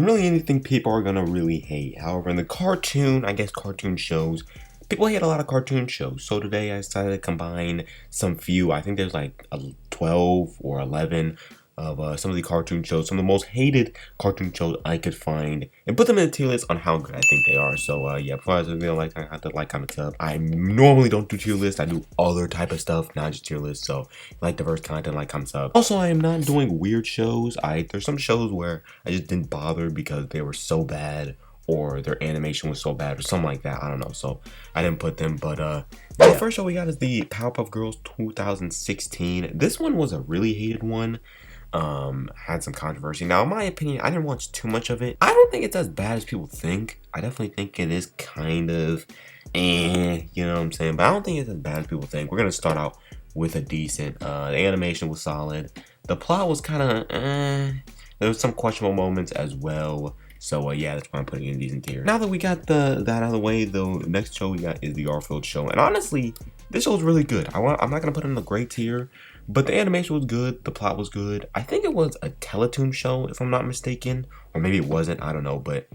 and really anything people are gonna really hate. However, in the cartoon, I guess cartoon shows, people hate a lot of cartoon shows. So today I decided to combine some few, I think there's like 12 or 11 of some of the cartoon shows, some of the most hated cartoon shows I could find, and put them in a tier list on how good I think they are. So yeah, before I start the video, I have to like, comment, sub. I normally don't do tier lists. I do other type of stuff, not just tier lists. So like diverse content, like, comment, sub. Also, I am not doing weird shows. There's some shows where I just didn't bother because they were so bad, or their animation was so bad, or something like that. I don't know, so I didn't put them. But yeah. The first show we got is the Powerpuff Girls 2016. This one was a really hated one. Had some controversy. Now, in my opinion, I didn't watch too much of it. I don't think it's as bad as people think. I definitely think it is kind of you know what I'm saying? But I don't think it's as bad as people think. We're gonna start out with a decent. The animation was solid. The plot was kind of There was some questionable moments as well. So yeah, that's why I'm putting it in decent tier. Now that we got that out of the way, though, the next show we got is the Garfield show. And honestly, this show is really good. I'm not gonna put it in the great tier, but the animation was good, the plot was good. I think it was a Teletoon show, if I'm not mistaken, or maybe it wasn't. I don't know, but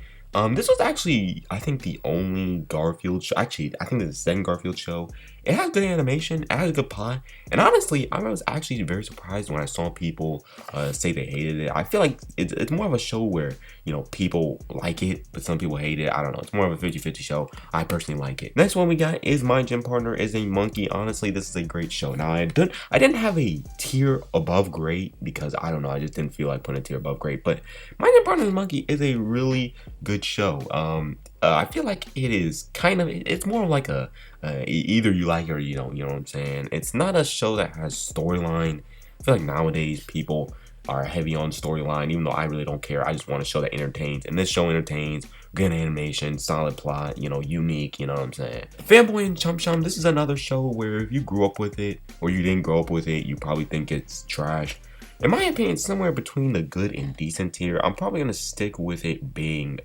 this was actually, I think, the only Garfield show. Actually, I think it's the second Garfield show. It has good animation, it has a good plot, and honestly, I was actually very surprised when I saw people say they hated it. I feel like it's more of a show where, you know, people like it, but some people hate it. I don't know. It's more of a 50-50 show. I personally like it. Next one we got is My Gym Partner is a Monkey. Honestly, this is a great show. Now, I didn't have a tier above great because, I don't know, I just didn't feel like putting a tier above great, but My Gym Partner is a Monkey is a really good show. I feel like it is kind of, it's more like a either you like it or you don't, you know what I'm saying? It's not a show that has storyline. I feel like nowadays people are heavy on storyline, even though I really don't care. I just want a show that entertains, and this show entertains. Good animation, solid plot, you know, unique, you know what I'm saying? Fanboy and Chum Chum, this is another show where if you grew up with it or you didn't grow up with it, you probably think it's trash. In my opinion, somewhere between the good and decent tier. I'm probably gonna stick with it being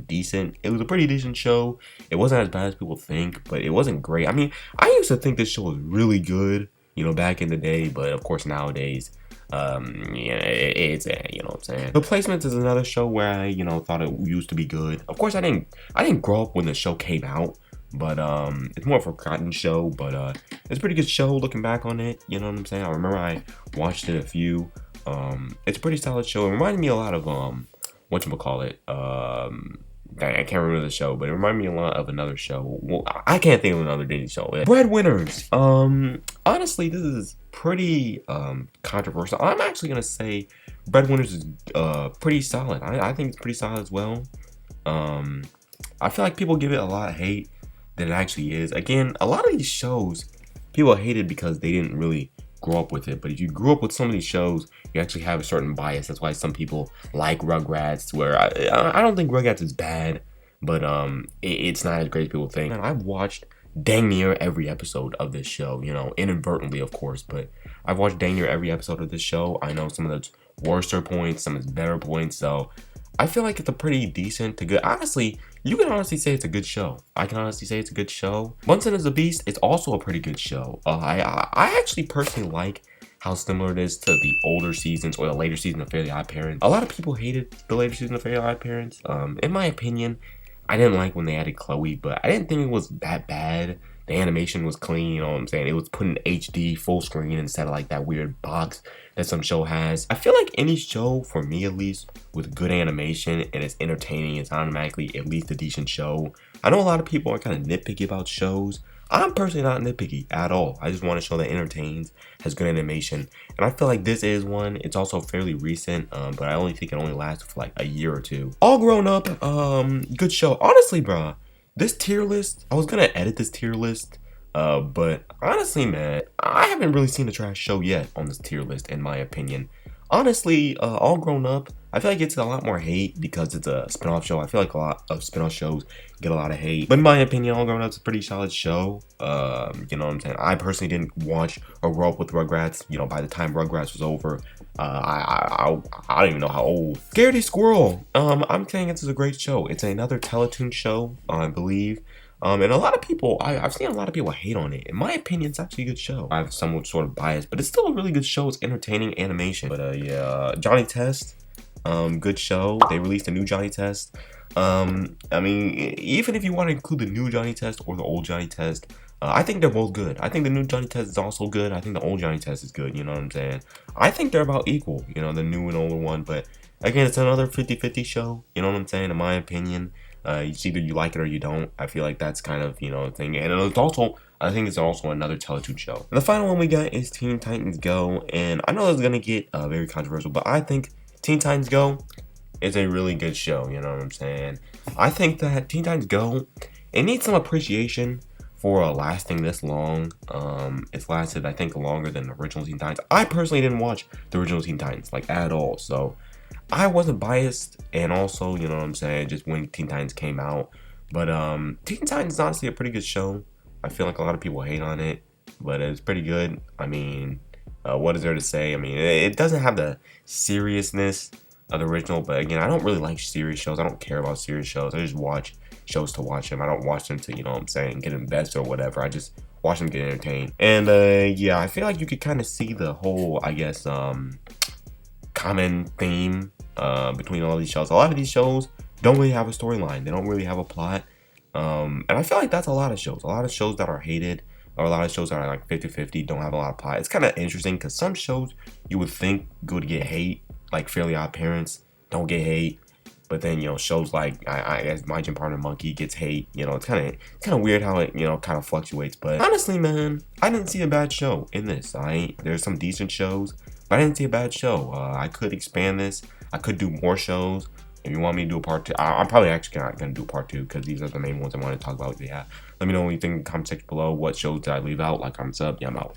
decent. It was a pretty decent show. It wasn't as bad as people think, but it wasn't great. I mean, I used to think this show was really good, you know, back in the day, but of course nowadays, yeah, it's you know what I'm saying. The Placements is another show where I, you know, thought it used to be good. Of course, I didn't grow up when the show came out, but it's more of a forgotten show, but it's a pretty good show looking back on it, you know what I'm saying? I remember I watched it a few. It's a pretty solid show. It reminded me a lot of whatchamacallit, I can't remember the show, but it reminded me a lot of another show. Well, I can't think of another Disney show. Breadwinners. Honestly, this is pretty controversial. I'm actually gonna say Breadwinners is pretty solid. I think it's pretty solid as well. I feel like people give it a lot of hate than it actually is. Again, a lot of these shows people hate it because they didn't really grow up with it. But if you grew up with some of these shows, you actually have a certain bias. That's why some people like Rugrats, where I don't think Rugrats is bad, but it's not as great as people think. And I've watched dang near every episode of this show, you know, inadvertently, of course, but I've watched dang near every episode of this show. I know some of its worser points, some of its better points, so I feel like it's a pretty decent to good. Honestly, you can honestly say it's a good show. I can honestly say it's a good show. Bunsen is a Beast. It's also a pretty good show. I actually personally like how similar it is to the older seasons or the later season of Fairly Odd Parents. A lot of people hated the later season of Fairly Odd Parents. In my opinion, I didn't like when they added Chloe, but I didn't think it was that bad. The animation was clean, you know what I'm saying? It was put in HD full screen instead of like that weird box that some show has. I feel like any show, for me at least, with good animation and it's entertaining, it's automatically at least a decent show. I know a lot of people are kind of nitpicky about shows. I'm personally not nitpicky at all. I just want a show that entertains, has good animation, and I feel like this is one. It's also fairly recent, but I only think it only lasted for like a year or two. All Grown Up, good show. Honestly, bruh, this tier list, I was gonna edit this tier list, but honestly, man, I haven't really seen a trash show yet on this tier list, in my opinion. Honestly, All Grown Up, I feel like it's a lot more hate because it's a spin-off show. I feel like a lot of spin-off shows get a lot of hate. But in my opinion, All Grown Up's a pretty solid show. You know what I'm saying? I personally didn't watch or grow up with Rugrats. You know, by the time Rugrats was over, I don't even know how old. Scaredy Squirrel. I'm saying it's a great show. It's another Teletoon show, I believe. And a lot of people, I've seen a lot of people hate on it. In my opinion, it's actually a good show. I have somewhat sort of biased, but it's still a really good show. It's entertaining animation. But yeah, Johnny Test. Good show. They released a new Johnny Test. I mean, even if you want to include the new Johnny Test or the old Johnny Test, I think they're both good. I think the new Johnny Test is also good. I think the old Johnny Test is good. You know what I'm saying? I think they're about equal. You know, the new and older one. But again, it's another 50-50 show. You know what I'm saying? In my opinion, it's either you like it or you don't. I feel like that's kind of, you know, a thing. And it's also, I think it's also another Teletoon show. And the final one we got is Teen Titans Go. And I know it's going to get very controversial, but I think Teen Titans Go is a really good show, you know what I'm saying? I think that Teen Titans Go, it needs some appreciation for lasting this long. It's lasted, I think, longer than the original Teen Titans. I personally didn't watch the original Teen Titans, like, at all, so I wasn't biased, and also, you know what I'm saying, just when Teen Titans came out. But Teen Titans is honestly a pretty good show. I feel like a lot of people hate on it, but it's pretty good. I mean, what is there to say? I mean, it doesn't have the seriousness of the original, but again, I don't really like serious shows. I don't care about serious shows. I just watch shows to watch them. I don't watch them to, you know what I'm saying, get invested or whatever. I just watch them get entertained. And yeah, I feel like you could kind of see the whole, I guess, common theme between all these shows. A lot of these shows don't really have a storyline. They don't really have a plot. And I feel like that's a lot of shows. A lot of shows that are hated, or a lot of shows that are like 50-50, don't have a lot of plot. It's kind of interesting because some shows you would think would get hate, like Fairly Odd Parents, don't get hate. But then, you know, shows like I guess My Gym Partner Monkey gets hate. You know, it's kind of weird how it, you know, kind of fluctuates. But honestly, man, I didn't see a bad show in this. There's some decent shows, but I didn't see a bad show. I could expand this. I could do more shows. If you want me to do a part two, I'm probably actually not going to do part two because these are the main ones I want to talk about. Yeah, let me know what you think in the comment section below. What shows did I leave out? Like, comment, sub. Yeah, I'm out.